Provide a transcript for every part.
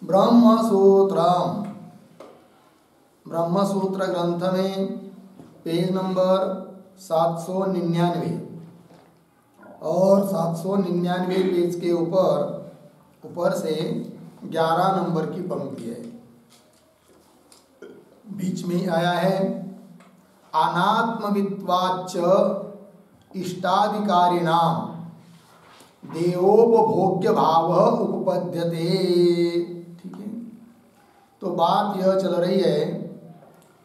ब्रह्मसूत्रम, ब्रह्मसूत्र ग्रंथ में page number 799 और 799 पेज के ऊपर से 11 नंबर की पंक्ति है। बीच में आया है अनात्मवित्वाच्च इष्टाधिकारिणाम देवोपभोग्य भाव उपपद्यते। ठीक है, तो बात यह चल रही है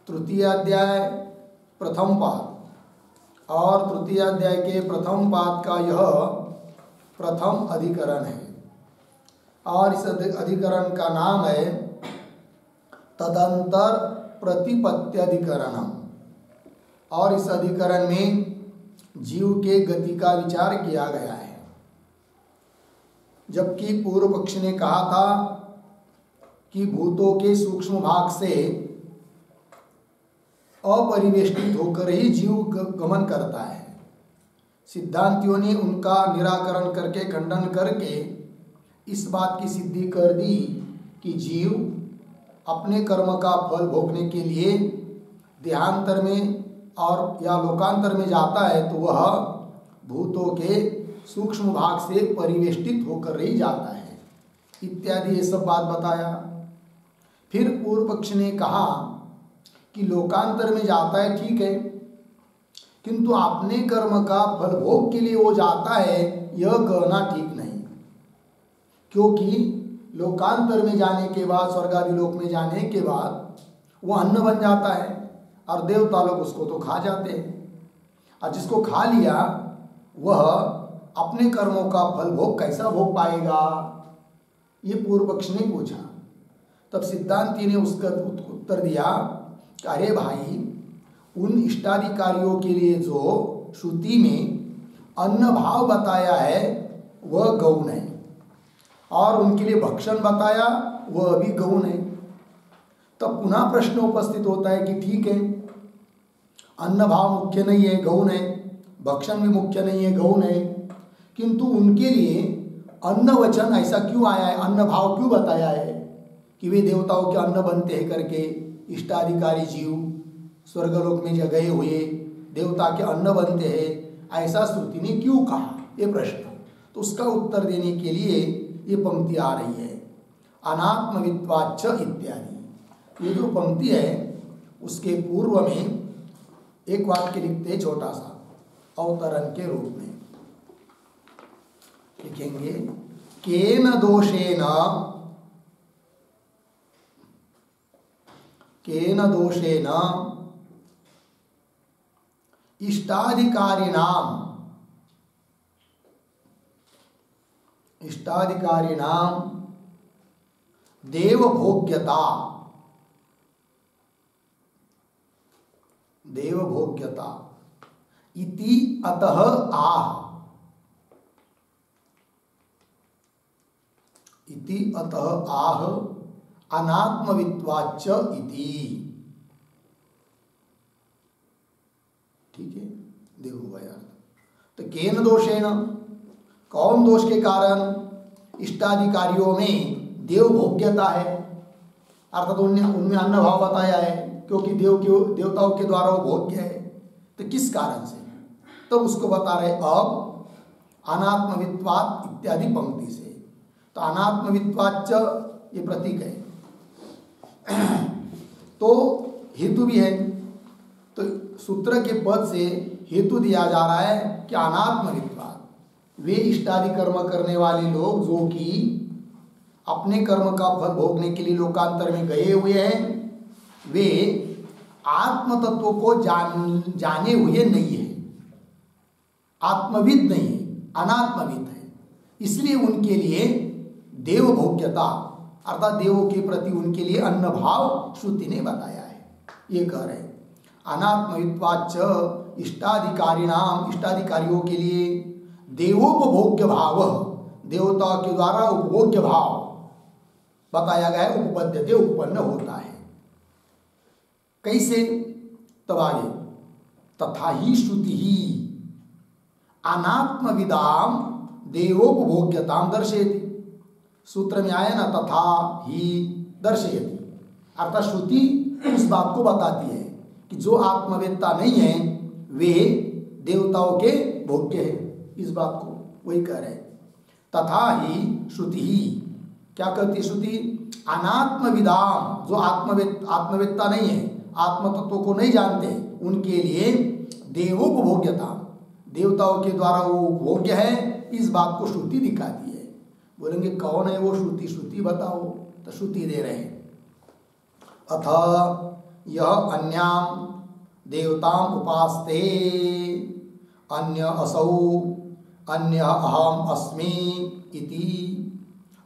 तृतीय अध्याय प्रथम पाद, और तृतीय अध्याय के प्रथम पाद का यह प्रथम अधिकरण है, और इस अधिकरण का नाम है तदंतर प्रतिपत्त्यधिकरणम। और इस अधिकरण में जीव के गति का विचार किया गया है। जबकि पूर्व पक्ष ने कहा था कि भूतों के सूक्ष्म भाग से अपरिवेष्टित होकर ही जीव गमन करता है। सिद्धांतियों ने उनका निराकरण करके, खंडन करके इस बात की सिद्धि कर दी कि जीव अपने कर्म का फल भोगने के लिए देहांतर में और या लोकांतर में जाता है तो वह भूतों के सूक्ष्म भाग से परिवेष्टित होकर ही जाता है, इत्यादि ये सब बात बताया। फिर पूर्व पक्ष ने कहा कि लोकांतर में जाता है, ठीक है, किंतु अपने कर्म का फल भोग के लिए वो जाता है, यह कहना ठीक नहीं। क्योंकि लोकांतर में जाने के बाद, स्वर्ग आदि लोक में जाने के बाद वो अन्न बन जाता है और देवता लोग उसको तो खा जाते हैं, और जिसको खा लिया वह अपने कर्मों का फल भोग कैसा भोग पाएगा, ये पूर्व पक्ष ने पूछा। तब सिद्धांती ने उसका उत्तर दिया कि अरे भाई, उन इष्टाधिकारियों के लिए जो श्रुति में अन्न भाव बताया है वह गौण है, और उनके लिए भक्षण बताया वह भी गौण है। तब पुनः प्रश्न उपस्थित होता है कि ठीक है, अन्न भाव मुख्य नहीं है, गौण है, भक्षण भी मुख्य नहीं है, गौण है, किंतु उनके लिए अन्न वचन ऐसा क्यों आया है, अन्न भाव क्यों बताया है कि वे देवताओं के अन्न बनते हैं करके। इष्टाधिकारी जीव स्वर्गलोक में गए हुए देवता के अन्न बनते हैं, ऐसा श्रुति ने क्यों कहा, ये प्रश्न। तो उसका उत्तर देने के लिए ये पंक्ति आ रही है, अनात्मवित्वाच्च इत्यादि। ये जो पंक्ति है उसके पूर्व में एक वाक्य लिखते, छोटा सा अवतरण के रूप में लिखेंगे, केन दोषेन इष्टाधिकारिणाम देवभोग्यता इति अतः आह अनात्मवित्वाच्च इति। ठीक है, देखो भाई, तो केन दोषेण, कौन दोष के कारण इष्टाधिकारियों में देव भोग्यता है, अर्थात उनमें अन्न भाव बताया है, क्योंकि देवताओं के द्वारा वो भोग्य है। तो किस कारण से, तो उसको बता रहे अब अनात्मवित्वात् इत्यादि पंक्ति से। तो अनात्मवित्वाच्च ये प्रतीक है, तो हेतु भी है। तो सूत्र के पद से हेतु दिया जा रहा है कि अनात्मवित्वात्, वे इष्टादि कर्म करने वाले लोग जो कि अपने कर्म का फल भोगने के लिए लोकांतर में गए हुए हैं, वे आत्म तत्व को जाने हुए नहीं है, आत्मविद नहीं है, अनात्मविद है। इसलिए उनके लिए देव भोग्यता अर्थात देवों के प्रति उनके लिए अन्न भाव श्रुति ने बताया है। ये कह रहे अनात्मवित्वाच्च इष्टाधिकारिणाम, इष्टाधिकारियों के लिए देवोपभोग्य भाव, देवता के द्वारा उपभोग्य भाव बताया गया है, उपपद्यते उत्पन्न होता है। कैसे, तब आगे तथा ही श्रुति ही अनात्मविदाम देवोपभोग्यताम दर्शेति। सूत्र में आया ना, तथा ही दर्शयति, अर्थात श्रुति उस बात को बताती है कि जो आत्मवेत्ता नहीं है वे देवताओं के भोग्य है। इस बात को वही कह रहे हैं। तथा ही श्रुति ही क्या कहती है? श्रुति अनात्मविदाम, जो आत्मवेत्ता नहीं है, आत्म तत्व को नहीं जानते, उनके लिए देवोपभोग्यता, देवताओं के द्वारा वो उपभोग्य है, इस बात को श्रुति दिखाती है। बोलेंगे कौन है वो श्रुति? श्रुति बताओ, तो श्रुति दे रहे हैं। अथ यह अन्याम देवताम उपास्ते अन्य असौ अन्य अहम अस्मि इति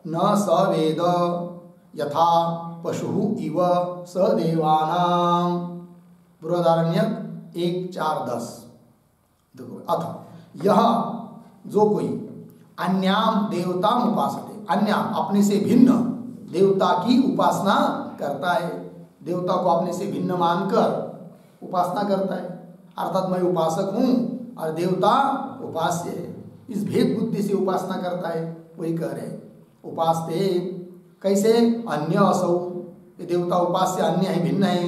न स वेद यथा पशु इव स देवानाम। बृहदारण्यक 1:4-10। देखो, अथ यह जो कोई अन्याम देवताम उपासते, अन्याम अपने से भिन्न देवता की उपासना करता है, देवता को अपने से भिन्न मानकर उपासना करता है, अर्थात मैं उपासक हूँ और देवता उपास्य है, इस भेद बुद्धि से उपासना करता है, वही कह रहे हैं। उपासते कैसे? अन्य असौ, ये देवता उपास्य अन्य है, भिन्न है,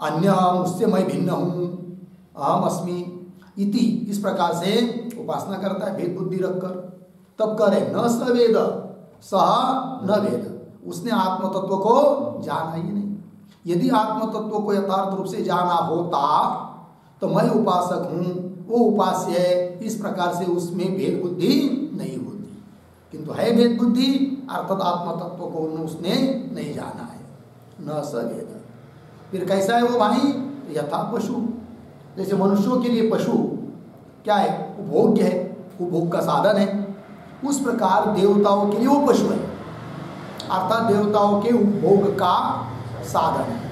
अन्य मुझसे मैं भिन्न हूँ, अहम अस्मि इति, इस प्रकार से उपासना करता है भेद बुद्धि रखकर। तब कह रहे न स वेद सह न वेद, उसने आत्म तत्व को जाना ही नहीं। यदि आत्म तत्व को यथार्थ रूप से जाना होता तो मैं उपासक हूँ, वो उपास्य है, इस प्रकार से उसमें भेद बुद्धि नहीं होती, किंतु है भेद बुद्धि, अर्थात आत्म तत्व को उसने नहीं जाना है। न स वेद, फिर कैसा है वो भाई? यथा पशु, जैसे मनुष्यों के लिए पशु क्या है? उपभोग्य है, उपभोग का साधन है, उस प्रकार देवताओं के लिए वो पशु है, अर्थात देवताओं के उपभोग का साधन है।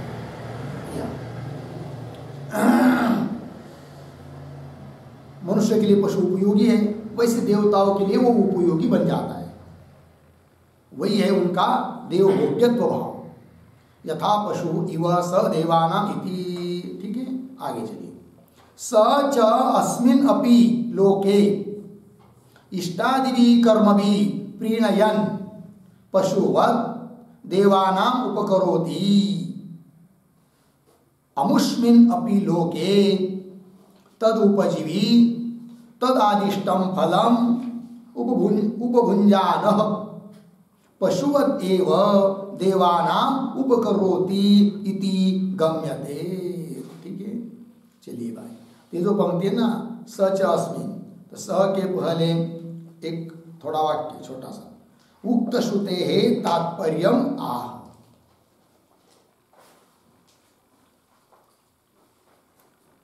मनुष्य के लिए पशु उपयोगी है, वैसे देवताओं के लिए वो उपयोगी बन जाता है, वही है उनका देवभोग्यत्व भाव। यथा पशु इव स देवानाम इति। ठीक है, आगे चलिए। स च अस्मिन् अपि लोके इष्टादिभिः कर्मभिः प्रीणयन् पशुवत् देवानाम उपकरोति अमुष्मिन् अपि लोके तदुपजीवी तदादिष्टं फलम् उपभुञ्जानः पशुवत् एव देवानाम उपकरोति इति गम्यते। ठीक है, चलिए भाई, ये जो पंक्ति है ना, स च अस्मिन्, तो स के पहले एक थोड़ा वाक्य छोटा सा, उक्त श्रुते है तात्पर्यम आह।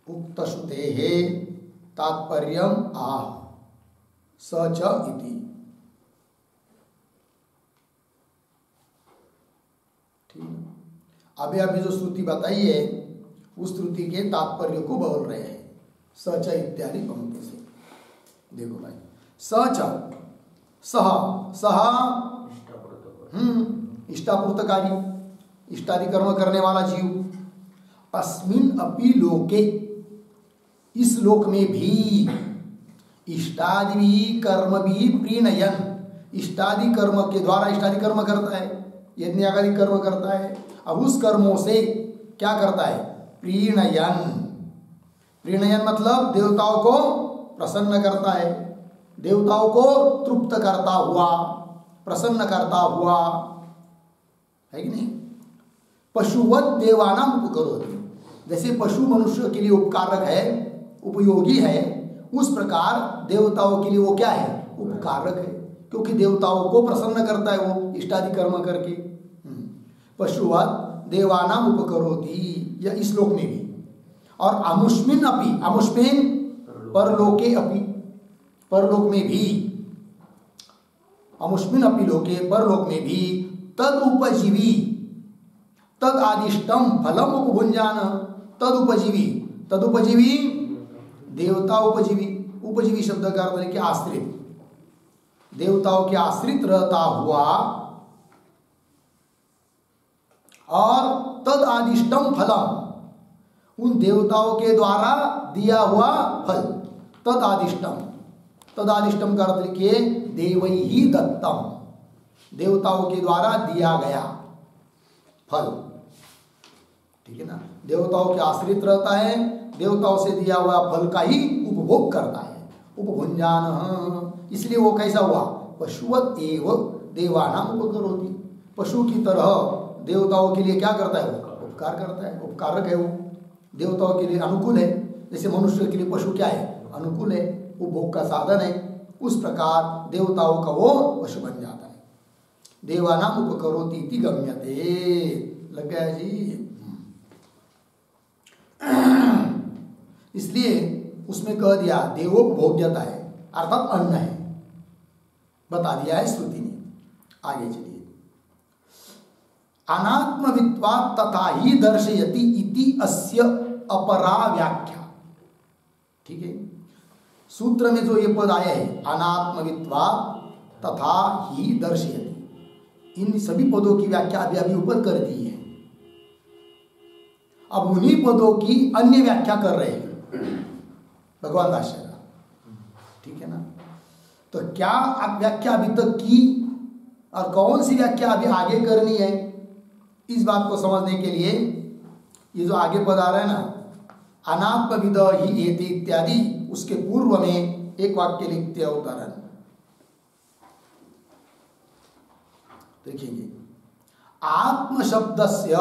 उक्त श्रुते है तात्पर्यम आह स च इति। ठीक, अभी जो श्रुति बताई है उस श्रुति के तात्पर्य को बोल रहे हैं स च इत्यादि पंक्ति से। देखो भाई, स च सह सह इष्टापूर्तकारी, इष्टादि कर्म करने वाला जीव, अस्मिन् अपि लोके, इस लोक में भी, इष्टादि कर्म भी प्रीणयन, इष्टादि कर्म के द्वारा इष्टादि कर्म करता है, यज्ञ आदि कर्म करता है, अब उस कर्मों से क्या करता है? प्रीणयन। प्रीणयन मतलब देवताओं को प्रसन्न करता है, देवताओं को तृप्त करता हुआ, प्रसन्न करता हुआ, है कि नहीं? पशुवत देवानाम उपकरोति, जैसे पशु मनुष्य के लिए उपकारक है, उपयोगी है, उस प्रकार देवताओं के लिए वो क्या है? उपकारक है, क्योंकि देवताओं को प्रसन्न करता है वो इष्टादि कर्म करके। पशुवत देवानाम उपकरोति, या इस लोक में भी, और अमुष्मिन अपि, अमुष्मिन परलोके अपि, परलोक में भी, अमुष्मिन अपि लोके, परलोक में भी, तद उपजीवी तद आदिष्टम फलम उपभुंजान। तद उपजीवी, तद उपजीवी देवता उपजीवी, उपजीवी शब्द का अर्थ है कि आश्रित, देवताओं के आश्रित रहता हुआ, और तद आदिष्टम फलम, उन देवताओं के द्वारा दिया हुआ फल, तद आदिष्टम, तद आदिष्टम का अर्थ लिखिए देवैहि दत्तम, देवताओं के द्वारा दिया गया फल, ठीक है ना, देवताओं के आश्रित रहता है, देवताओं से दिया हुआ फल का ही उपभोग करता है, उपभुंजान। इसलिए वो कैसा हुआ, पशुवत एव देवानाम उपकरोति, पशु की तरह देवताओं के लिए क्या करता है, वो उपकार करता है, उपकारक है, वो देवताओं के लिए अनुकूल है। जैसे मनुष्य के लिए पशु क्या है, अनुकूल है, उपभोग का साधन है, उस प्रकार देवताओं का वो पशु बन जाता है। देवानाम उपकरोति इति गम्यते, लग गया जी। इसलिए उसमें कह दिया देवोपभोग्यता है, अर्थात अन्न है, बता दिया है श्रुति ने। आगे चलिए, अनात्मवित्वात् तथा ही दर्शयति इति अस्य अपरा व्याख्या, ठीक है। सूत्र में जो ये पद आए हैं, अनात्मवित्वात् तथा ही दर्शयति, इन सभी पदों की व्याख्या अभी अभी ऊपर कर दी है। अब उन्हीं पदों की अन्य व्याख्या कर रहे हैं भगवान भाष्यकार, ठीक है ना। तो क्या व्याख्या अभी तक की और कौन सी व्याख्या अभी आगे करनी है, इस बात को समझने के लिए ये जो आगे पद आ रहा है ना, अनात्मविद ही एति इत्यादि, उसके पूर्व में एक वाक्य लिखते हैं उदाहरण, देखेंगे। आत्म शब्दस्य,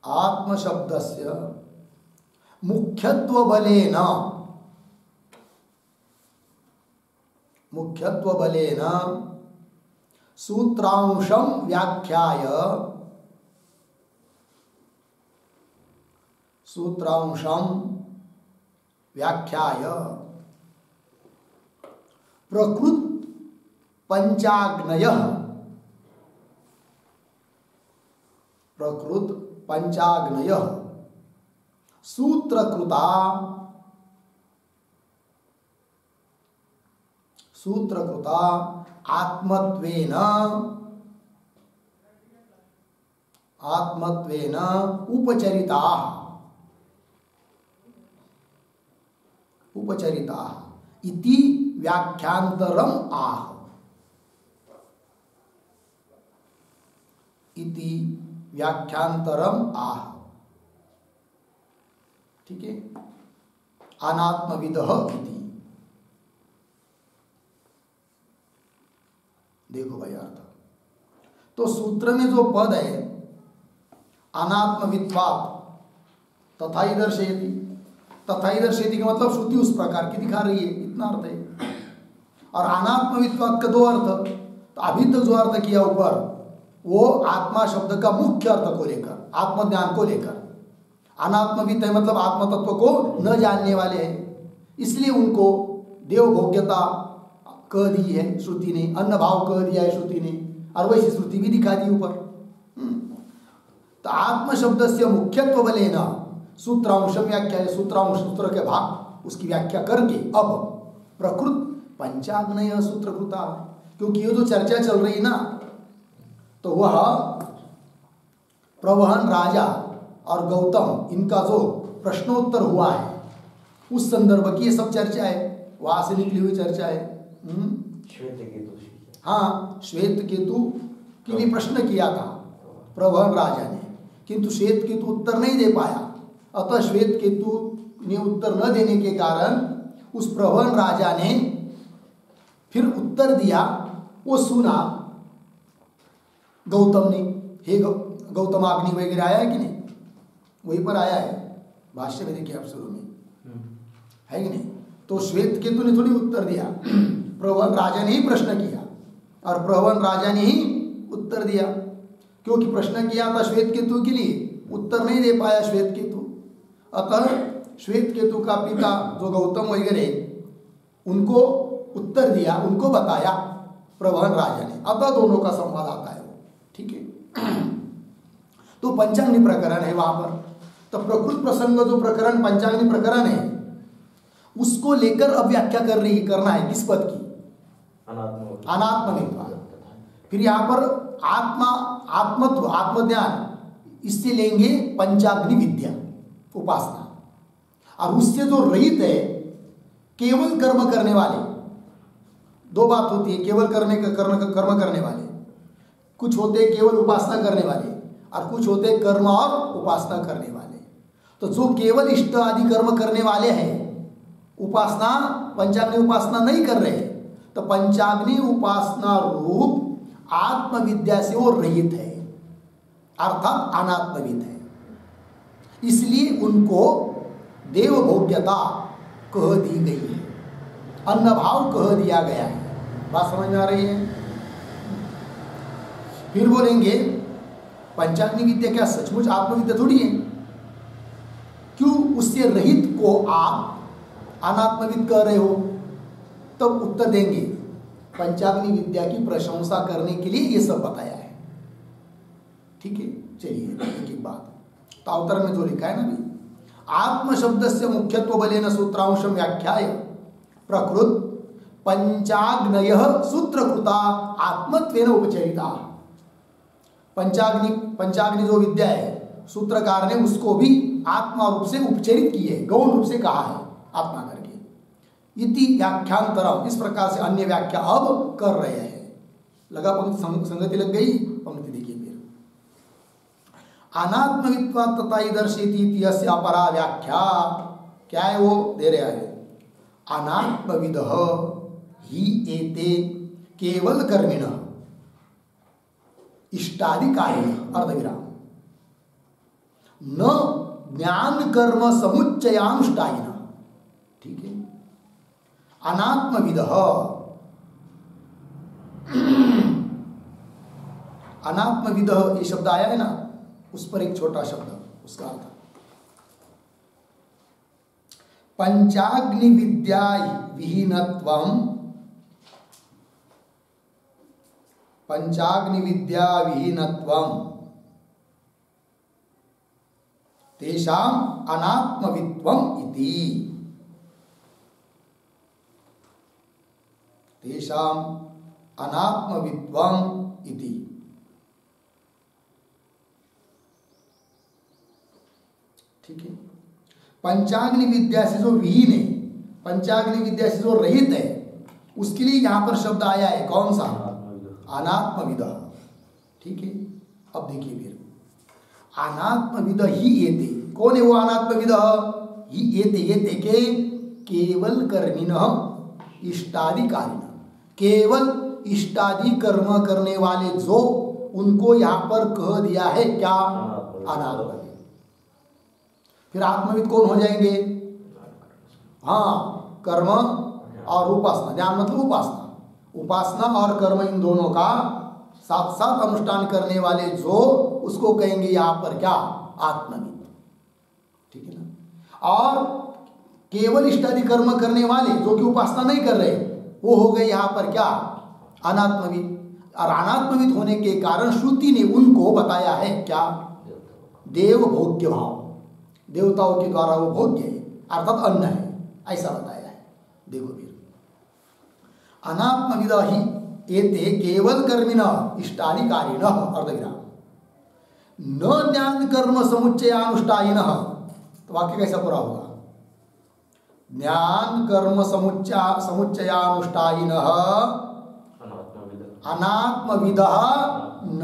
आत्म शब्दस्य मुख्यत्व बलेन, मुख्यत्व बलेन सूत्रांशं व्याख्याय, सूत्रांशं व्याख्याय प्रकृत पंचाग्नयः, प्रकृत पंचाग्नयः सूत्रकृता, सूत्रकृता आत्मत्वेन, आत्मत्वेन उपचरिता, उपचरिता इति व्याख्यांतरम आह, इति व्याख्यांतरम आह, ठीक है। अनात्मविदः इति, देखो भाई अर्थ, तो सूत्र में जो पद है अनात्मवित्वात् तथा ही दर्शयति, तथा ही दर्शयति का मतलब श्रुति उस प्रकार की दिखा रही है, इतना अर्थ है। और अनात्मवित्वात् का दो अर्थ, तो अभी तक जो अर्थ किया ऊपर वो आत्मा शब्द का मुख्य अर्थ को लेकर, आत्मज्ञान को लेकर। अनात्मवित्त है मतलब आत्म तत्व को न जानने वाले हैं, इसलिए उनको देवभोग्यता कह दी है श्रुति ने, अन्न भाव कह दिया है श्रुति ने, और वैसी श्रुति भी दिखा दी ऊपर। तो आत्म शब्द से मुख्यत्व बलेन सूत्रांश व्याख्या, सूत्रांश सूत्र के भाग उसकी व्याख्या करके अब प्रकृत पंचाग्नय सूत्रकृता, क्योंकि ये जो चर्चा चल रही ना, तो वह प्रवहन राजा और गौतम इनका जो प्रश्नोत्तर हुआ है उस संदर्भ की ये सब चर्चा है, वहां से निकली हुई चर्चा है। श्वेत केतु, हाँ, श्वेत केतु के लिए प्रश्न किया था प्रवहन राजा ने, किंतु श्वेत केतु उत्तर नहीं दे पाया। अतः श्वेत केतु ने उत्तर न देने के कारण उस प्रवहन राजा ने फिर उत्तर दिया, वो सुना गौतम ने, हे गौतम अग्नि वगैरह आया है कि नहीं, वहीं पर आया है, भाष्य में देखिए आप शुरू में है कि नहीं। तो श्वेत केतु ने थोड़ी उत्तर दिया, प्रवहन राजा ने ही प्रश्न किया और प्रवहन राजा ने ही उत्तर दिया, क्योंकि प्रश्न किया था श्वेत केतु के लिए, उत्तर नहीं दे पाया श्वेत केतु। अतः श्वेत केतु का पिता जो गौतम वगैरह उनको उत्तर दिया, उनको बताया प्रवहन राजा ने, अतः दोनों का संवाद आता है, ठीक है। तो पंचाग्नि प्रकरण है वहां पर, तो प्रकृत प्रसंग जो प्रकरण पंचाग्नि प्रकरण है उसको लेकर अब व्याख्या करना है किस पद की, अनात्मवित्व। फिर यहाँ पर आत्मत्व आत्मज्ञान, इससे लेंगे पंचाग्नि विद्या उपासना, और उससे जो रहित है केवल कर्म करने वाले दो बात होती है, केवल कर्म करने वाले, कुछ होते केवल उपासना करने वाले, और कुछ होते कर्म और उपासना करने वाले। तो जो केवल इष्ट आदि कर्म करने वाले हैं, उपासना पंचाग्नि उपासना नहीं कर रहे, तो पंचाग्नि उपासना रूप आत्मविद्या से वो रहित है, अर्थात अनात्मविद है। इसलिए उनको देवभोग्यता कह दी गई है, अन्न भाव कह दिया गया है। बात समझ में आ रही है? फिर बोलेंगे पंचाग्नि विद्या क्या सचमुच आत्मविद्या थोड़ी है? क्यों उससे रहित को आप अनात्मविद कह रहे हो? तब उत्तर देंगे पंचाग्नि विद्या की प्रशंसा करने के लिए ये सब बताया है। ठीक है, चलिए एक बात तो अवतरण में जो लिखा है ना, भी आत्म शब्द से मुख्यत्व बलेन सूत्रांशम व्याख्याय प्रकृत पंचाग्नय सूत्रकृता आत्मत्वेन उपचरिता। पंचाग्नि जो विद्या है, सूत्रकार ने उसको भी आत्मा रूप से उपचरित की है, गौण रूप से कहा है आत्मा करके। इति व्याख्यांतरम, इस प्रकार से अन्य व्याख्या अब कर रहे हैं। लगा पंक्ति संगति लग गई? पंक्ति देखिए फिर, अनात्मवित्वा तथा दर्शेती अपरा व्याख्या। क्या है वो? दे रहा है, अनात्मविदः ही एते केवल कर्मिणः इष्टादिकारिणः अर्धविराम न ज्ञान कर्म समुच्चयानुष्ठायिनः। ठीक है, अनात्मविदः, अनात्मविदः ये शब्द आया है ना, उस पर एक छोटा शब्द, उसका अर्थ पंचाग्नि विद्या विहीनत्वम, पंचाग्नि विद्या विहीनत्वम तेषाम अनात्मवित्वम इति, तेषाम अनात्मवित्वम इति। ठीक है, पंचाग्नि विद्या से जो विहीन है, पंचाग्नि विद्या से जो रहित है, उसके लिए यहां पर शब्द आया है कौन सा? अनात्मविद। ठीक है, अब देखिए फिर, अनात्मविद ही एते, कौन है वो अनात्मविद? ही एते, एते के केवल कर्मिणः इष्टादिकारिणः, केवल इष्टादि कर्म करने वाले जो, उनको यहां पर कह दिया है क्या? अनात्मविद। फिर आत्मविद कौन हो जाएंगे? हाँ, कर्म और उपासना, ज्ञान मतलब उपासना, उपासना और कर्म इन दोनों का साथ साथ अनुष्ठान करने वाले जो, उसको कहेंगे यहां पर क्या? आत्मविद। ठीक है ना। और केवल इष्टादि कर्म करने वाले जो कि उपासना नहीं कर रहे, वो हो गए यहां पर क्या? अनात्मविद। और अनात्मविद होने के कारण श्रुति ने उनको बताया है क्या? देव भोग्य भाव, देवताओं के द्वारा वो भोग्य है, अर्थात अन्न है, ऐसा बताया है। देखो फिर, अनात्मविद ही एते केवल कर्मिणः इष्टादिकारिणः अर्धविराम न ज्ञान कर्म समुच्चयानुष्ठायिनः। तो वाक्य कैसा पूरा होगा? ज्ञान कर्म समुच्चयानुष्ठायिनः अनात्मविदः न,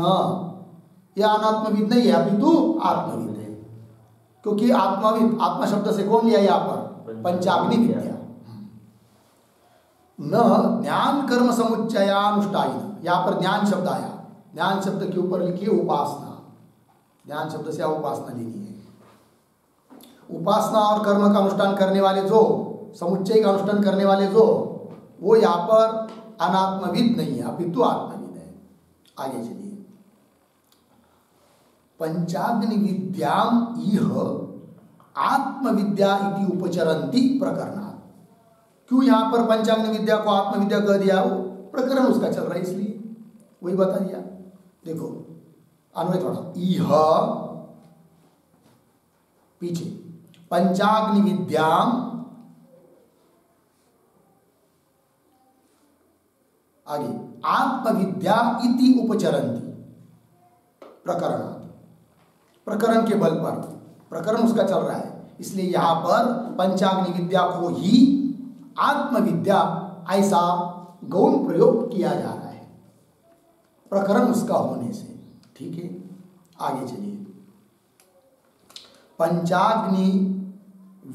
यह अनात्मविद नहीं है, अपितु आत्मविद है। क्योंकि आत्मविद, आत्मा शब्द से कौन लिया यहाँ पर? पंचाग्नि विद्या। न ज्ञान कर्म समुच्चयानुष्ठायिनः, यहाँ पर ज्ञान शब्द आया, ज्ञान शब्द के ऊपर लिखिए उपासना, ज्ञान शब्द से उपासना लेनी है। उपासना और कर्म का अनुष्ठान करने वाले जो, समुच्चय का अनुष्ठान करने वाले जो, वो यहाँ पर अनात्मविद नहीं है, अपितु आत्मविद है। आगे चलिए, पंचाग्नि विद्याम इह आत्मविद्या इति उपचरन्ति प्रकरणात्। क्यों यहाँ पर पंचाग्नि विद्या को आत्मविद्या कह दिया? वो प्रकरण उसका चल रहा है, इसलिए वही बता दिया। देखो अन्वय थोड़ा, इह पीछे, पंचाग्नि विद्याम, आगे आत्मविद्या इति उपचरन्ति प्रकरणात्, प्रकरण के बल पर, प्रकरण उसका चल रहा है, इसलिए यहां पर पंचाग्नि विद्या को ही आत्मविद्या ऐसा गौण प्रयोग किया जा रहा है प्रकरण उसका होने से। ठीक है, आगे चलिए। पंचाग्नि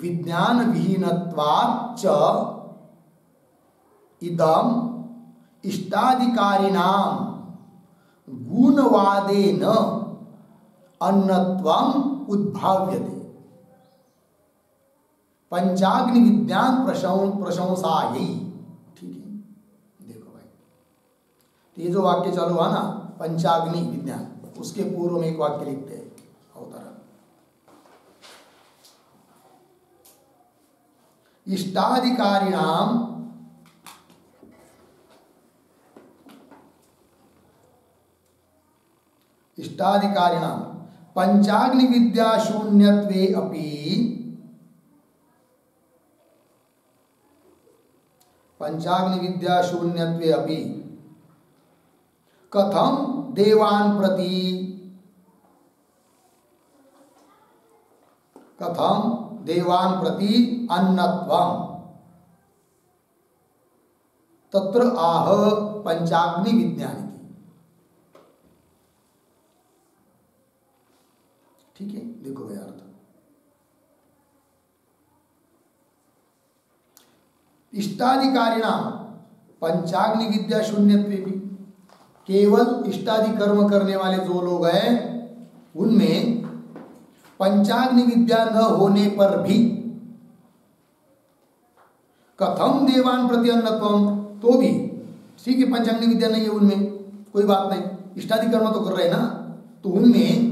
विज्ञान विहीनत्वाच्च इदम इष्टाधिकारिणाम गुणवादेन अन्नत्वम उद्भाव्यते। पंचाग्नि विज्ञान प्रशंसायै। ठीक है, देखो भाई, तो ये जो वाक्य चालू हुआ ना, पंचाग्नि विज्ञान, उसके पूर्व में एक वाक्य लिखते हैं अवतरण। इष्टाधिकारिणाम पंचाग्नि विद्या शून्यत्वे अपि कथम देवान् प्रति अन्नत्वम् तत्र आह पंचाग्नि विज्ञान। ठीक है, देखो भाई अर्थ। इष्टाधिकारिणा पंचाग्नि विद्या शून्यत्वे भी, केवल इष्टादि कर्म करने वाले जो लोग हैं उनमें पंचाग्नि विद्या न होने पर भी कथम देवान प्रति अन्नत्वम, तो भी ठीक है, पंचाग्नि विद्या नहीं है उनमें, कोई बात नहीं, इष्टादि कर्म तो कर रहे हैं ना, तो उनमें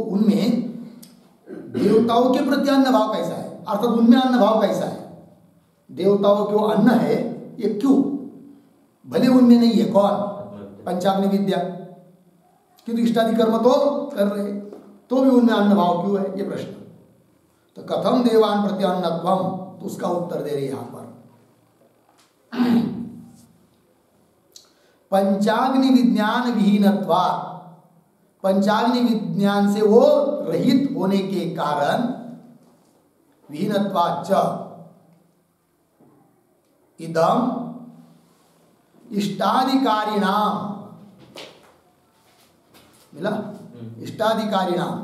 उनमें देवताओं के प्रति अन्न भाव कैसा है, अर्थात उनमें अन्न भाव कैसा है। देवताओं के अन्न है ये क्यों, भले उनमें नहीं है, कौन, पंचाग्नि विद्या, किंतु इष्टादि कर्म तो कर रहे, तो भी उनमें अन्न भाव क्यों है, ये प्रश्न। तो कथम देवान प्रति अन्नत्वम, तो उसका उत्तर दे रहे यहां पर। पंचाग्नि विज्ञान विहीनत्वात्, पंचाग्नि विज्ञान से वो रहित होने के कारण, विहीनत्वाच्च इदम इष्टाधिकारिणाम, मिला, इष्टाधिकारिणाम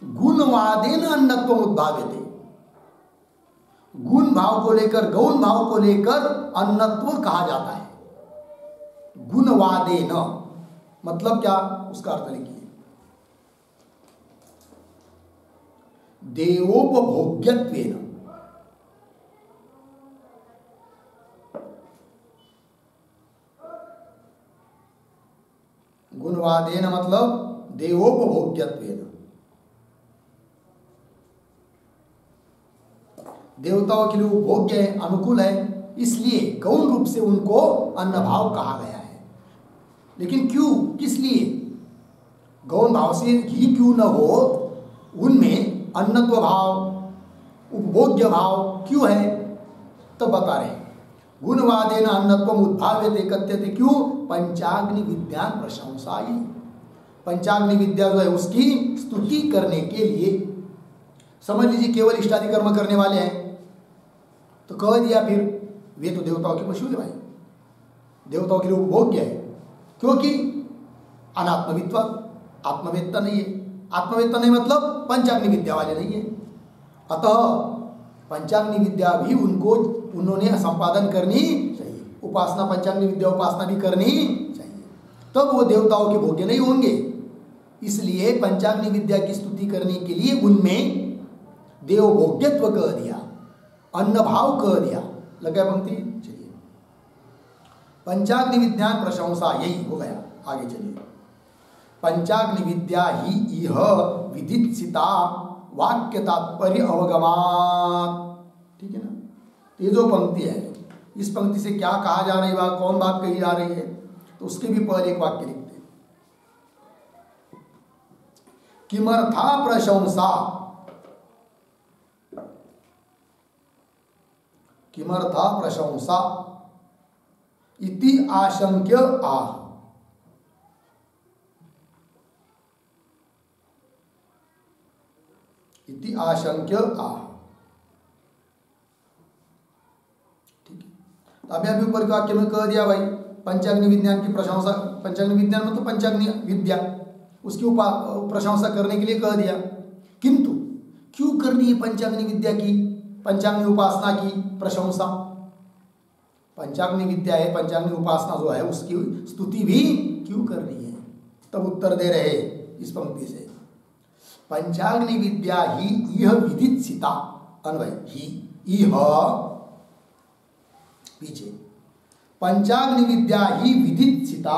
गुणवादेन अन्नत्व उद्भाव्यते। गुण भाव को लेकर, गौण भाव को लेकर अन्नत्व कहा जाता है। गुणवादेन मतलब क्या, उसका अर्थ लिखिए, देवोपभोग्यत्वेन, गुणवादेन मतलब देवोपभोग्यत्वेन, देवताओं के लिए उपभोग्य है, अनुकूल है, इसलिए गौण रूप से उनको अन्न भाव कहा गया है। लेकिन क्यों, किस लिए, गौण भाव से ही क्यों न हो, उनमें अन्नत्व भाव, उपभोग्य भाव क्यों है, तब बता रहे। गुणवादेन अन्नत्वम उद्भाव्यते कथ्यते, क्यों, पंचाग्नि विद्यान प्रशंसायै, पंचाग्नि विद्या जो है उसकी स्तुति करने के लिए। समझ लीजिए केवल इष्टादि कर्म करने वाले हैं तो कह दिया, फिर वे तो देवताओं के पशु है भाई, देवताओं के लिए उपभोग्य है, क्योंकि अनात्मवित्व, आत्मवेत्ता नहीं है, आत्मवेत्ता नहीं मतलब पंचाग्नि विद्या वाले नहीं है। अतः पंचाग्नि विद्या भी उन्होंने संपादन करनी चाहिए, उपासना, पंचाग्नि विद्या उपासना भी करनी चाहिए, तब वो देवताओं के भोग्य नहीं होंगे। इसलिए पंचाग्नि विद्या की स्तुति करने के लिए उनमें देवभोग्यत्व कह दिया, अन्न भाव कह दिया। लगा पंक्ति, चलिए, पंचाग्नि विज्ञान प्रशंसा, यही हो गया। आगे चलिए, पंचाग्नि विद्या ही इह विदित्सिता वाक्य तात्पर्य अवगमात्। ठीक है ना, ये जो पंक्ति है, इस पंक्ति से क्या कहा जा रही है, कौन बात कही जा रही है, तो उसके भी पहले एक वाक्य लिखते हैं। किमर्था प्रशंसा, किमर्था प्रशंसा इति आशंक्य आह, इति आशंक्य आह। ठीक है, तो अभी ऊपर के वाक्य में कह दिया भाई पंचाग्नि विज्ञान की प्रशंसा, पंचाग्नि विज्ञान मतलब पंचाग्नि विद्या, उसकी प्रशंसा करने के लिए कह दिया। किंतु क्यों करनी है पंचाग्नि विद्या की, पंचाग्नि उपासना की प्रशंसा? पंचाग्नि विद्या है, पंचाग्नि उपासना जो है उसकी स्तुति भी क्यों करनी है? तब उत्तर दे रहे इस पंक्ति से, पंचाग्नि विद्या ही यह विदित्सिता, अन्वय ही यह पीछे, पंचाग्नि विद्या ही विदित्सिता,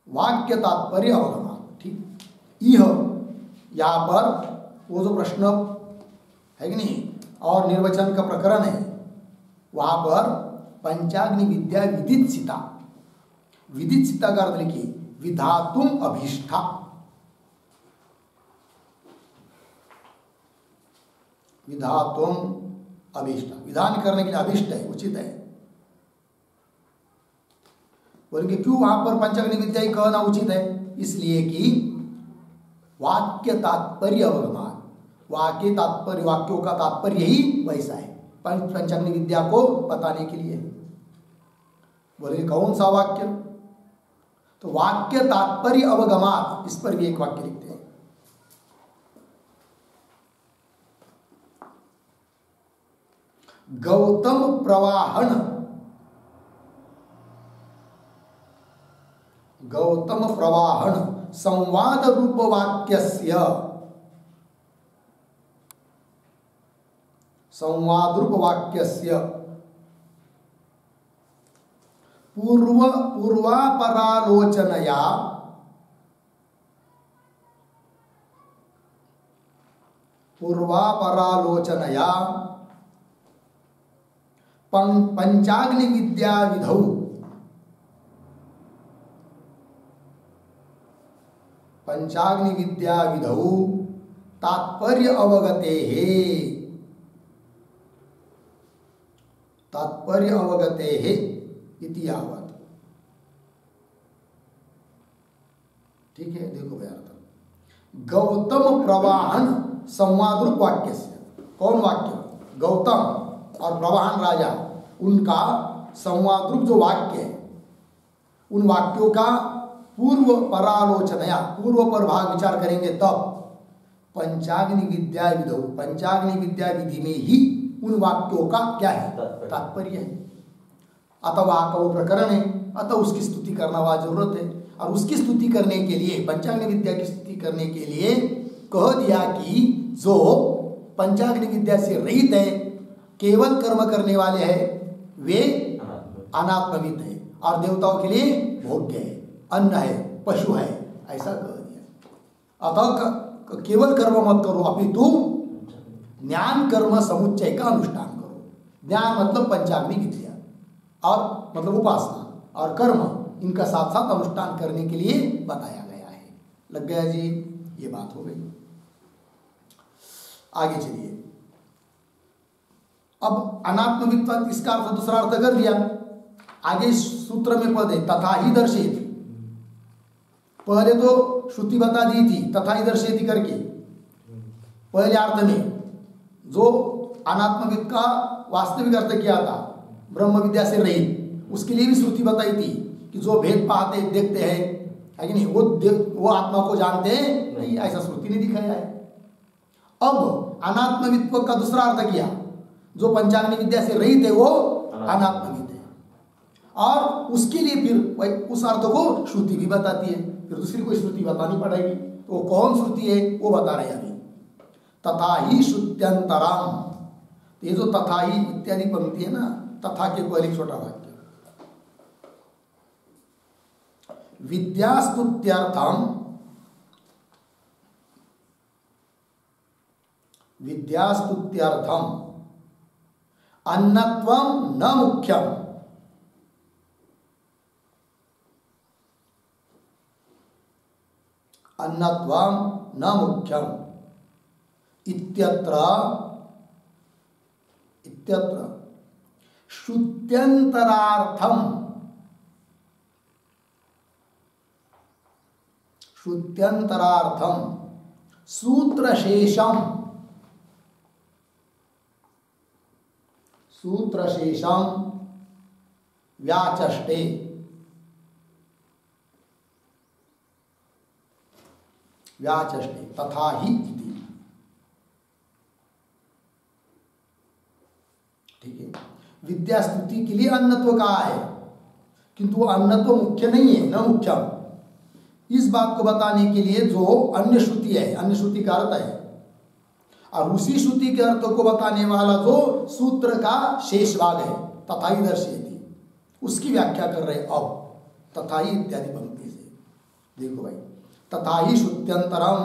वाक्य तात्पर्य अवगमन। ठीक, यह यहां पर वो जो प्रश्न है कि नहीं और निर्वचन का प्रकरण है, वहां पर पंचाग्नि विद्या विदित्सिता, विदित्सिता का अर्थ लिखिए विधातुम अभीष्टा, विधातुम अभीष्टा, विधान करने के लिए अभीष्ट है, उचित है। बोलेंगे क्यों वहां पर पंचाग्नि विद्या ही कहना उचित है? इसलिए कि वाक्य तात्पर्य अवगमान, वाक्य तात्पर्य, वाक्यों का तात्पर्य ही वैसा है, पंचाग्नि विद्या को बताने के लिए। बोलेंगे कौन सा वाक्य? तो वाक्य तात्पर्य अवगमान, इस पर भी एक वाक्य लिखते हैं। गौतम प्रवाहन, गौतम प्रवाहन संवाद रूप वाक्यस्य, संवाद रूप वाक्यस्य पूर्वापरालोचनया, पूर्वापरालोचनया पंचाग्नि विद्या विधौ, पंचाग्नि विद्या विधौ तात्पर्य अवगते है, तात्पर्य अवगते है इति यावत्। ठीक है, देखो भाई अर्थ, गौतम प्रवाहन संवाद रूप वाक्य से, कौन वाक्य? गौतम और प्रवाहन राजा, उनका संवाद रूप जो वाक्य है, उन वाक्यों का पूर्व परालोचनया, पूर्व पर भाग विचार करेंगे तब पंचाग्नि विद्या विधौ, पंचाग्नि विद्या विधि में ही उन वाक्यों का क्या है? तात्पर्य है। अतः वहां का वो प्रकरण है, अतः उसकी स्तुति करना वहां जरूरत है। और उसकी स्तुति करने के लिए, पंचाग्नि विद्या की स्तुति करने के लिए कह दिया कि जो पंचाग्नि विद्या से रहित है, केवल कर्म करने वाले हैं, वे अनात्मविद है और देवताओं के लिए भोग्य है, अन्न है, पशु है, ऐसा कह दिया। अतः केवल कर्म मत करो, अपितु ज्ञान कर्म समुच्चय का अनुष्ठान करो। ज्ञान मतलब पंचाग्नि विद्या और मतलब उपासना, और कर्म इनका साथ साथ अनुष्ठान करने के लिए बताया गया है। लग गया जी, ये बात हो गई। आगे चलिए, अब अनात्मवित्व इसका अर्थ दूसरा अर्थ कर दिया। आगे सूत्र में पद है तथा ही दर्शेति, पहले तो श्रुति बता दी थी तथा ही दर्शेति करके, पहले अर्थ में जो अनात्मविद का वास्तविक अर्थ किया था ब्रह्म विद्या से रहित, उसके लिए भी श्रुति बताई थी कि जो भेद पाते देखते हैं, है कि नहीं, वो आत्मा को जानते हैं नहीं, ऐसा श्रुति ने दिखाया है। अब अनात्मवित्व का दूसरा अर्थ किया, जो पंचाग्नि विद्या से रहित है वो अनात्मविद है, और उसके लिए फिर उस अर्थ को श्रुति भी बताती है, फिर दूसरी कोई श्रुति बतानी पड़ेगी। तो वो कौन श्रुति है वो बता रहे हैं अभी। तथा ही श्रुत्यंतरम, ये जो तथा ही इत्यादि पंक्ति है ना, तथा के पहले छोटा वाक्य, विद्यास्तुत्यर्थम, विद्यास्तुत्यर्थम अन्नत्वम न मुख्यम, अन्नत्वम न मुख्यम इत्यत्र, इत्यत्र श्रुत्यंतरार्थम, श्रुत्यंतरार्थम सूत्रशेषम, सूत्र शेषम व्याचष्टे व्याचष्टे तथा ही इति। ठीक है, विद्या स्तुति के लिए अन्नत्व कहा है, किंतु वो अन्नत्व मुख्य नहीं है, न मुख्यम। इस बात को बताने के लिए जो अन्य श्रुति है, अन्य श्रुति का अर्थ है, और उसी श्रुति के अर्थ को बताने वाला जो सूत्र का शेष भाग है, तथा ही दर्शयति, उसकी व्याख्या कर रहे। अब तथा ही इत्यादि पंक्ति से देखो भाई, तथा ही श्रुत्यंतरम,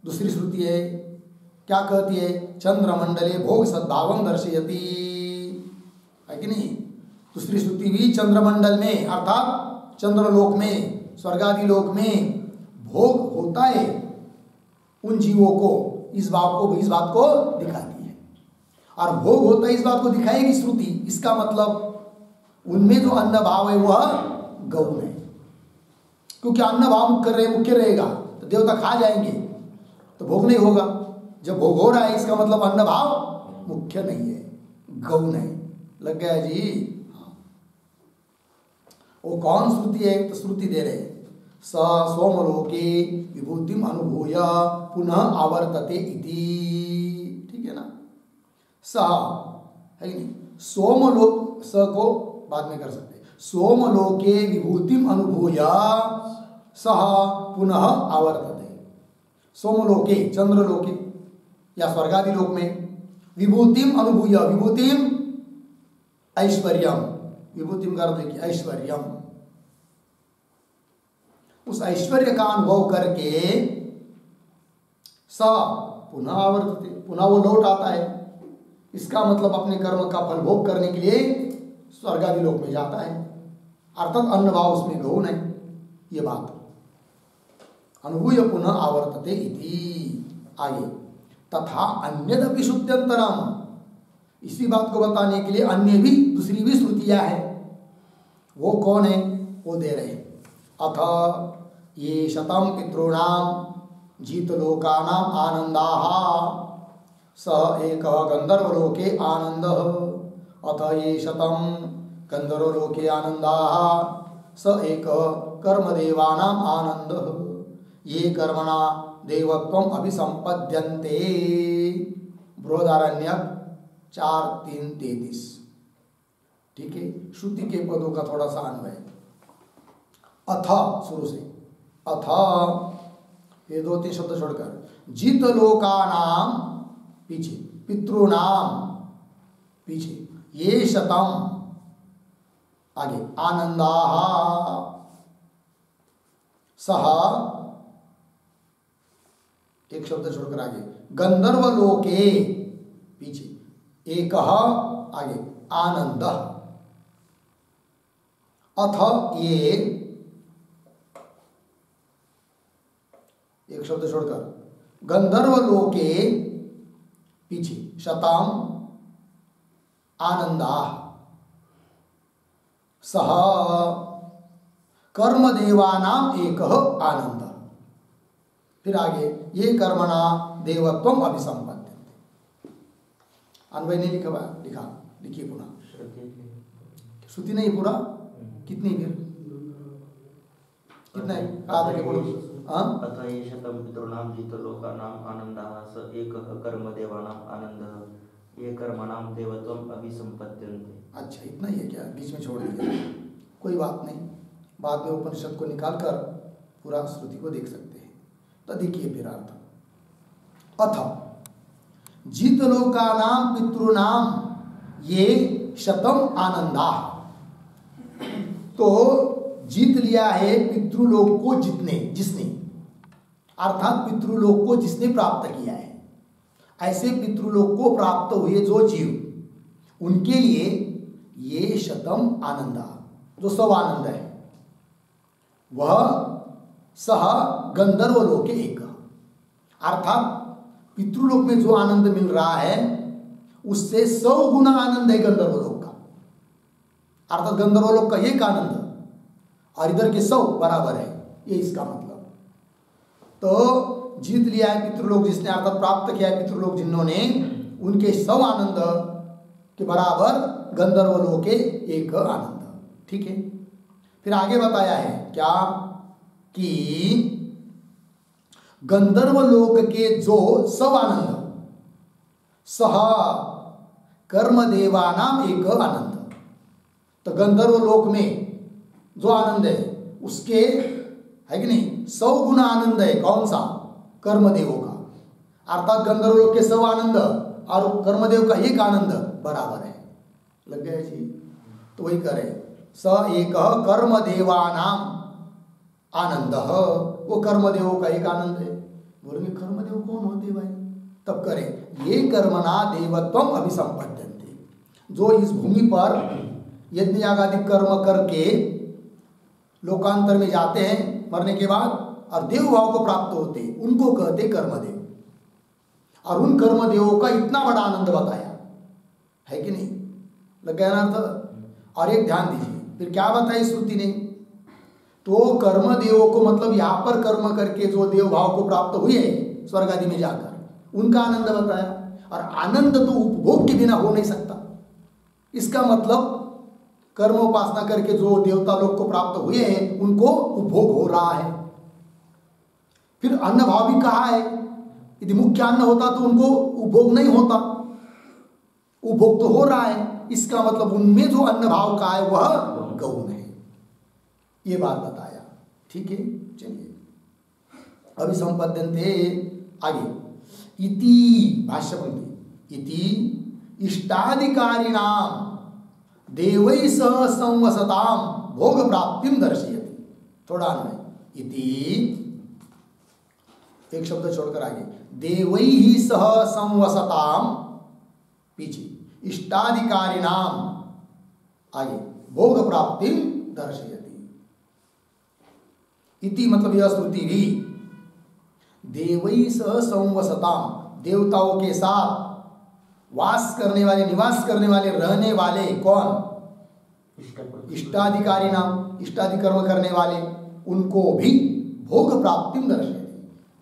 दूसरी श्रुति है, क्या कहती है? चंद्रमंडले भोग सद्भावम दर्शयति, है कि नहीं? दूसरी श्रुति भी चंद्रमंडल में अर्थात चंद्रलोक में, स्वर्गादि लोक में भोग होता है उन जीवों को, इस बात को दिखाती है। और भोग होता है इस बात को दिखाएगी श्रुति, इसका मतलब उनमें जो अन्न भाव है वह गौण है, क्योंकि अन्न भाव मुख्य रहेगा तो देवता खा जाएंगे तो भोग नहीं होगा। जब भोग हो रहा है इसका मतलब अन्न भाव मुख्य नहीं है, गौण है। लग गया जी? हाँ। वो कौन श्रुति है? तो श्रुति दे रहे, स सोमलोके विभूतिम अनुभूय पुनः आवर्तते इति। ठीक है ना? स है कि नहीं? सोमलोक, स को बाद में कर सकते, सोमलोके विभूतिम अनुभूय सह पुनः आवर्तते। सोमलोके चंद्रलोके या स्वर्गादि लोक में, विभूतिम अनुभूय, विभूतिम ऐश्वर्यम, विभूतिम का अर्थ है कि ऐश्वर्यम, उस ऐश्वर्य का अनुभव करके स पुनः आवर्तते, पुनः वो लौट आता है। इसका मतलब अपने कर्म का फल भोग करने के लिए स्वर्गादि लोक में जाता है, अर्थात अन्न भाव उसमें गौण है। ये बात अनुभूय पुनः आवर्तते इति। आगे, तथा अन्यदपि श्रुत्यंतरम, इसी बात को बताने के लिए अन्य भी, दूसरी भी श्रुतियां हैं। वो कौन है? वो दे रहे, अथ ये शतम पितॄणाम जीतलोकानाम आनंदाः स एक गंधर्वलोके आनंदः। अथ ये शतम गंधर्वलोके आनंदाः स एक कर्मदेवानाम आनंदः। ये कर्मणा देवत्वम अभिसंपद्यन्ते। बृहदारण्यक 4:3-33। ठीक है, श्रुति के पदों का थोड़ा सा अन्वय। अथ शुरू से, अथ ये 2-3 शब्द छोड़कर, जित लोकानाम पीछे, पितॄणाम पीछे, ये शतम आगे, आनंदाः सह, एक शब्द छोड़कर आगे, गंधर्वलोके पीछे, एक आगे, आनंद। अथ ये, एक शब्द छोड़कर, गंधर्वलोके पीछे, शताम आनंदा सह कर्मदेवानाम एक आनंद। फिर आगे, ये कर्मणा देवत्वम अभिसंपद्यन्ते। अन्वय नहीं लिखा, लिखिए पुनः। श्रुति नहीं पूरा, कितनी फिर कितना है? आगे बोलो। अतः ये शतम पितॄणाम जितलोकानाम आनंदाः स एकः कर्मदेवानाम आनंदः ये कर्मणाम देवत्वम अभिसंपद्यन्ते। अच्छा, इतना ही है क्या? बीच में छोड़ दीजिए, कोई बात नहीं, बाद में उपनिषद को निकालकर पूरा श्रुति को देख सकते हैं। तो देखिए फिर अर्थ, अथ जितलोकानाम पितॄणाम ये शतम आनंदाः, तो जीत लिया है पितृलोक को जिसने, अर्थात पितृलोक को जिसने प्राप्त किया है। ऐसे पितृलोक को प्राप्त हुए जो जीव, उनके लिए ये शतम आनंदा, जो 100 आनंद है, वह सह गंधर्वलोके एक, अर्थात पितृलोक में जो आनंद मिल रहा है उससे 100 गुना आनंद है गंधर्वलोक का, अर्थात गंधर्वलोक का एक आनंद और इधर के 100 बराबर है, ये इसका मतलब। तो जीत लिया है पितृलोक जिसने, अर्थात प्राप्त किया है पितृलोक जिन्होंने, उनके 100 आनंद के बराबर गंधर्व लोक के एक आनंद। ठीक है, फिर आगे बताया है क्या कि गंधर्व लोक के जो सब आनंद सह कर्मदेवानाम एक आनंद। तो गंधर्व लोक में जो आनंद है उसके है कि नहीं 100 गुना आनंद है। कौन सा? कर्मदेवों का। अर्थात गंधर्व लोक के 100 आनंद और कर्मदेव का एक आनंद बराबर है। लग गया जी? तो वही करे स एक कर्मदेवानाम आनंद, वो कर्मदेवों का एक आनंद है। बोलेंगे कर्मदेव कौन होते भाई? तब करे ये कर्मणा देवत्वम अभिसंपद्यन्ते, जो इस भूमि पर यज्ञ यागादि कर्म करके लोकांतर में जाते हैं मरने के बाद और देव भाव को प्राप्त होते, उनको कहते कर्मदेव। और उन कर्मदेवों का इतना बड़ा आनंद बताया है कि नहीं? लग गया ना अर्थ? और एक ध्यान दीजिए फिर क्या बताया श्रुति ने, तो कर्मदेवों को मतलब यहां पर कर्म करके जो देव भाव को प्राप्त हुए स्वर्ग आदि में जाकर उनका आनंद बताया। और आनंद तो उपभोग के बिना हो नहीं सकता। इसका मतलब कर्म उपासना करके जो देवता लोग को प्राप्त हुए हैं उनको उपभोग हो रहा है। फिर अन्न भाव भी कहा है, यदि मुख्य अन्न होता तो उनको उपभोग नहीं होता, उपभोग तो हो रहा है। इसका मतलब उनमें जो अन्न भाव का है वह गौण है, ये बात बताया। ठीक है, चलिए अभी संपद्यन्ते आगे। इति भाष्य पंक्ति इति इष्टाधिकारिणाम देवै सह संवसताम भोग प्राप्तिम दर्शयति। थोड़ा अन्वय, इति एक शब्द छोड़कर आगे देवै ही सह संवसताम, पीछे इष्टाधिकारिणाम, आगे भोग प्राप्तिम दर्शयति। इति मतलब यह स्तुति भी देवै सह संवसताम, देवताओं के साथ वास करने वाले, निवास करने वाले, रहने वाले कौन? इष्टाधिकारी नाम, इष्टादि कर्म करने वाले, उनको भी भोग प्राप्ति दर्शयति,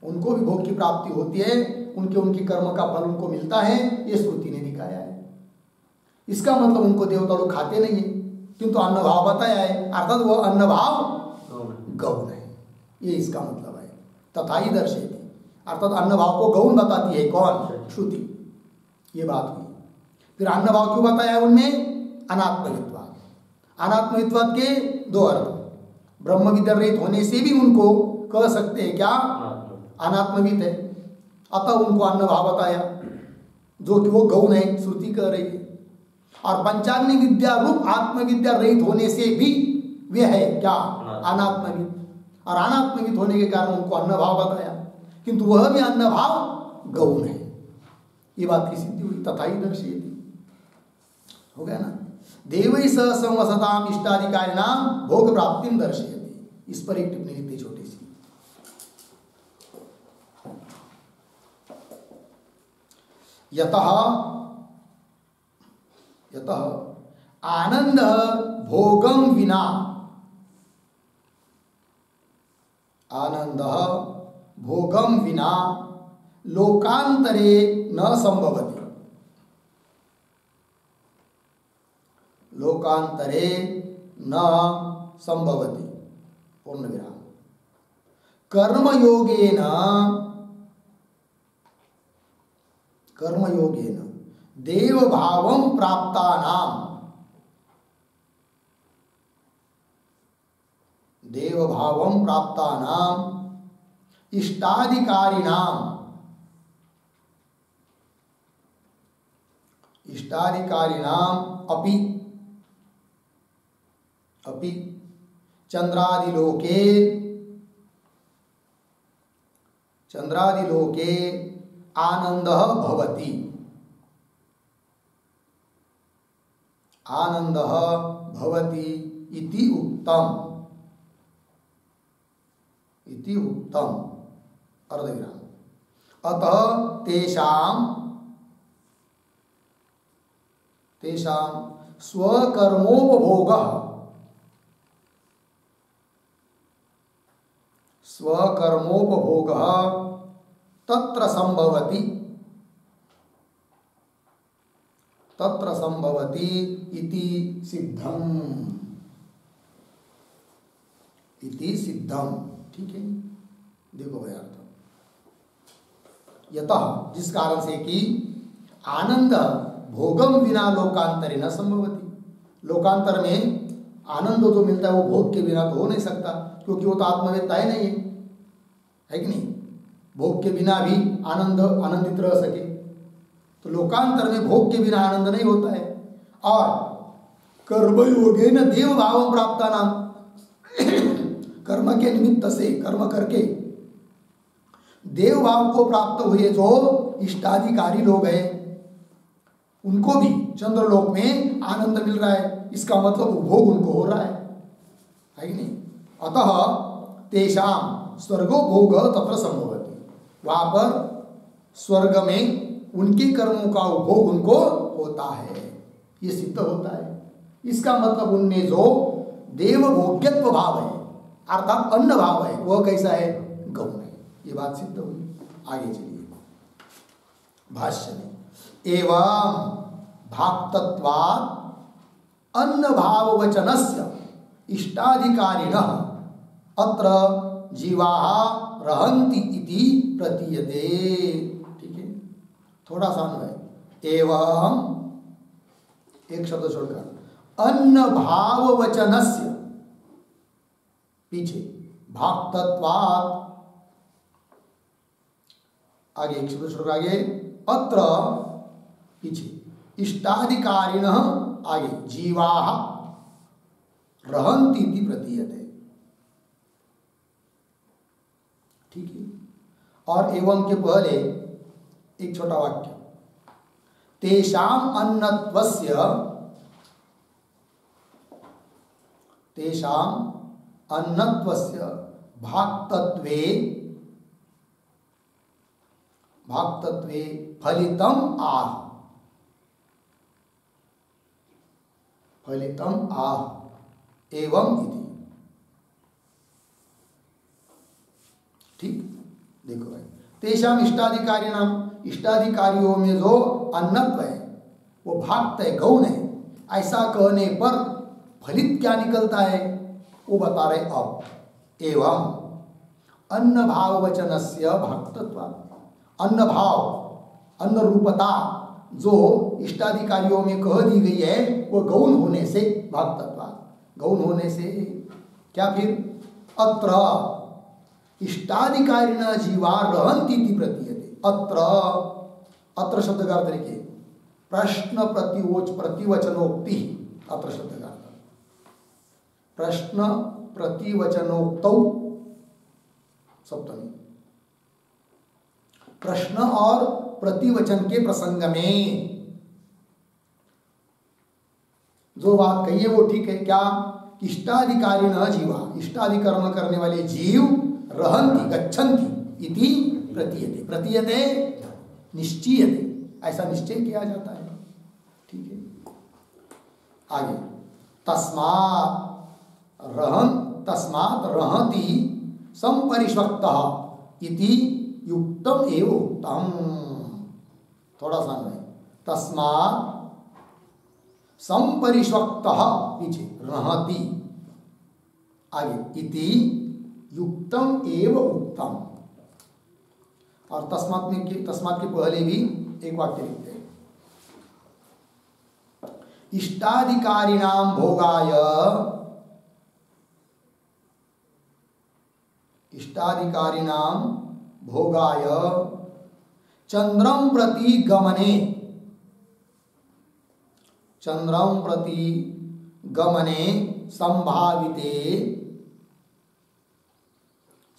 उनको भी भोग की प्राप्ति होती है, उनके कर्म का फल उनको मिलता है, ये श्रुति ने दिखाया है। इसका मतलब उनको देवता लोग खाते नहीं है, किंतु अन्न भाव बताया है, अर्थात वह अन्न भाव गौण है, ये इसका मतलब है। तथा ही दर्शयति, अर्थात अन्न भाव को गौण बताती है कौन? श्रुति। ये बात हुई। फिर अन्न भाव क्यों बताया है उनमें? अनात्मवित्वाद। अनात्मवित्वाद के दो अर्थ, ब्रह्म विद्या रहित होने से भी उनको कह सकते हैं क्या? अनात्मविद है, अतः उनको अन्न भाव बताया, जो कि वो गौण है, श्रुति कह रही है। और पंचाग्नि विद्या रूप आत्मविद्या रहित होने से भी वे है क्या? अनात्मविद। और अनात्मविद होने के कारण उनको अन्न भाव बताया, किंतु वह भी अन्न भाव गौण है, ये बात की सिद्धि हुई। तथा ही दर्शयति, हो गया ना? देवै सह संवसताम इष्टाधिकारिणाम भोग प्राप्तिम दर्शयति। इस पर एक टिप्पणी लिखते छोटी सी। यतः आनंद भोगम विना, आनंद भोगम विना लोकांतरे न संभवति, लोकांतरे न संभवति, पूर्ण विराम। कर्मयोगेन, कर्मयोगेन देव भावं प्राप्तानाम, देव भावं प्राप्तानाम इष्टाधिकारिणाम, इष्टाधिकारिणाम अपि, अपि चंद्रादिलोके, चंद्रादिलोके आनंदः भवति, आनंदः भवति इति उक्तम, इति उक्तम, अर्धविराम। अतः तेषां, तेषां स्वकर्मोपभोगः, स्वकर्मोपभोगः तत्र संभवति, तत्र संभवति इति सिद्धम, इति सिद्धम। ठीक है, देखो भाई अर्थ, यतः जिस कारण से कि आनंद भोगम विना लोकांतरे न संभवति, लोकांतर में आनंद जो मिलता है वो भोग के बिना तो हो नहीं सकता, क्योंकि वो तो आत्मवेत्ता है नहीं है कि नहीं। भोग के बिना भी आनंदित रह सके, तो लोकांतर में भोग के बिना आनंद नहीं होता है। और कर्मयोगेन देव भाव प्राप्ता नाम, कर्म के निमित्त से, कर्म करके देव भाव को प्राप्त हुए जो इष्टाधिकारी लोग हैं उनको भी चंद्रलोक में आनंद मिल रहा है, इसका मतलब उपभोग उनको हो रहा है कि नहीं। अतः तेषाम स्वर्गो भोग तत्र संभवति, वहां पर स्वर्ग में उनके कर्मों का उपभोग उनको होता है, ये सिद्ध होता है। इसका मतलब उनमें जो देव भोग्यत्व भाव है अर्थात अन्न भाव है वह कैसा है, गौण है, ये बात सिद्ध हुई। आगे चलिए भाष्य में, एवं भाक्तत्वात् अन्न भाव वचनस्य इष्टाधिकारिणः अत्र जीवाः रहन्ति इति प्रतीयते। ठीक है, थोड़ा सा अन्वय, एवं एक शब्द छोड़कर अन्न भाव वचनस्य, पीछे भाक्तत्वात्, आगे एक शब्द छोड़कर आगे अत्र, पीछे इष्टाधिकारिणः, आगे जीवाः रहन्ति इति प्रतीयते। ठीक है, और एवं के पहले एक छोटा वाक्य, तेषाम अन्नत्वस्य, तेषाम अन्नत्वस्य भाक्तत्वे, भाक्तत्वे फलितम आह, फलितम आह एवं इति। ठीक, देखो भाई, तेषाम इष्टाधिकारी नाम, इष्टाधिकारियों में जो अन्नत्व है वो भाक्त है, गौण है, ऐसा कहने पर फलित क्या निकलता है वो बता रहे अब। एवं अन्न भाव वचनस्य भाक्तत्व, अन्न भाव, अन्न रूपता जो इष्टाधिकारियों में कह दी गई है वो गौण होने से भाक्तत्व, गौण होने से क्या, फिर अत्र इष्टाधिकारिणः जीवा रहन्ति इति प्रतीयते। अत्र, अत्र शब्द का अर्थ देखिए, प्रश्न प्रतिवचनोक्ति, अत्र शब्द का अर्थ प्रश्न प्रतिवचनोक्तौ सप्तमी, प्रश्न और प्रतिवचन के प्रसंग में जो बात कही है वो ठीक है। क्या, इष्टाधिकारिणः जीवा, इष्टाधिकर्म करने वाले जीव रहन्ति गच्छन्ति इति प्रतीयते, प्रतीयते निश्चीयते, ऐसा निश्चय किया जाता है। ठीक है, आगे तस्मात् रहति संपरिष्वक्तः इति युक्तम एव उक्तम। थोड़ा सा नहीं, तस्मात् संपरिष्वक्तः, पीछे रहति, आगे इति युक्तम एव उत्तम। और तस्मात् में, तस्मात् के पहले भी एक वाक्य लिखते हैं, इष्टाधिकारिणाम भोगाय, इष्टाधिकारिणाम भोगाय चंद्रम प्रति गमने, चंद्रम प्रति गमने संभाविते,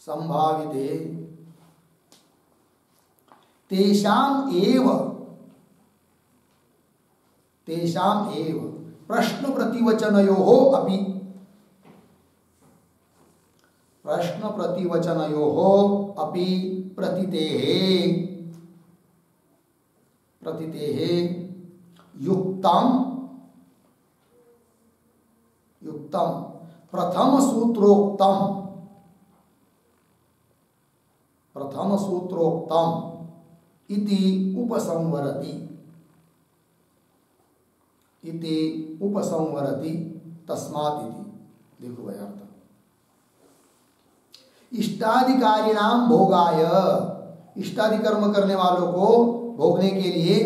संभाविते तेषाम एव, तेषाम एव प्रश्न प्रतिवचनयोः अपि, प्रश्न प्रतिवचनयोः अपि प्रतीतेः, प्रतीतेः युक्तम, युक्तम प्रथम सूत्रोक्तम, प्रथम सूत्रोक्तम इति उपसंवरति। इति उपसंवरति तस्मात् इति। देखो भाई अर्थ, इष्टाधिकारी नाम भोगाय, इष्टादि कर्म करने वालों को भोगने के लिए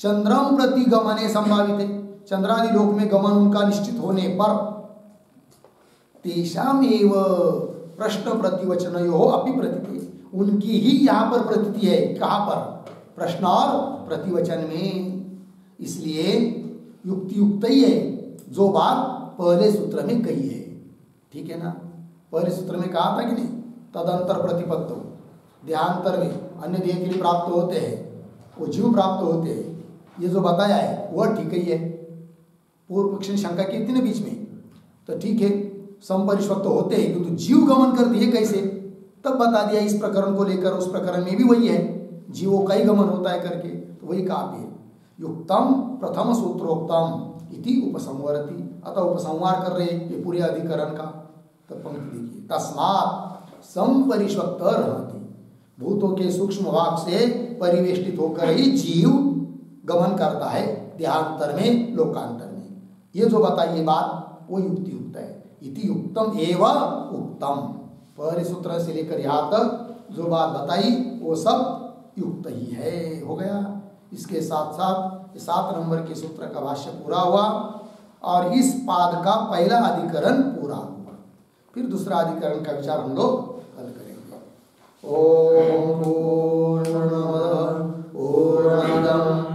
चंद्रम प्रति गमने संभावित है, चंद्रादि लोक में गमन उनका निश्चित होने पर तेषाम एव प्रश्न प्रतिवचनयो अपि प्रतीति, उनकी ही यहाँ पर प्रतीति है। कहाँ पर? प्रश्न और प्रतिवचन में। इसलिए युक्ति युक्त ही है जो बात पहले सूत्र में कही है। ठीक है ना? पहले सूत्र में कहा था कि नहीं, तदंतर प्रतिपत्तो, देहांतर में अन्य देह के लिए प्राप्त होते हैं, वो जीव प्राप्त होते हैं, ये जो बताया है वह ठीक ही है। पूर्व पक्ष ने शंका की थी ना बीच में, तो ठीक है संपरिष्वक्त होते हैं, किंतु जीव गमन करती है कैसे, तब बता दिया इस प्रकरण को लेकर। उस प्रकरण में भी वही है, जीवों का ही गमन होता है करके, तो वही काव्य युक्तम प्रथम सूत्रोक्तम इति उपसंवरति, अतः उपसंहार कर रहे ये पूरे अधिकरण का। तो पंक्ति देखिए, तस्मात् संपरिष्वक्त रहती, भूतों के सूक्ष्म भाग से परिवेष्टित होकर ही जीव गमन करता है देहांतर में लोकांतर में। ये जो बताइए बात वो युक्ति युक्त है। इति युक्तम एव उक्तम, पहले सूत्र से लेकर यहाँ तक जो बात बताई वो सब युक्त ही है। हो गया। इसके साथ साथ 7 नंबर के सूत्र का भाष्य पूरा हुआ और इस पाद का पहला अधिकरण पूरा हुआ। फिर दूसरा अधिकरण का विचार हम लोग कल करेंगे। ओम पूर्णमदः पूर्णमिदं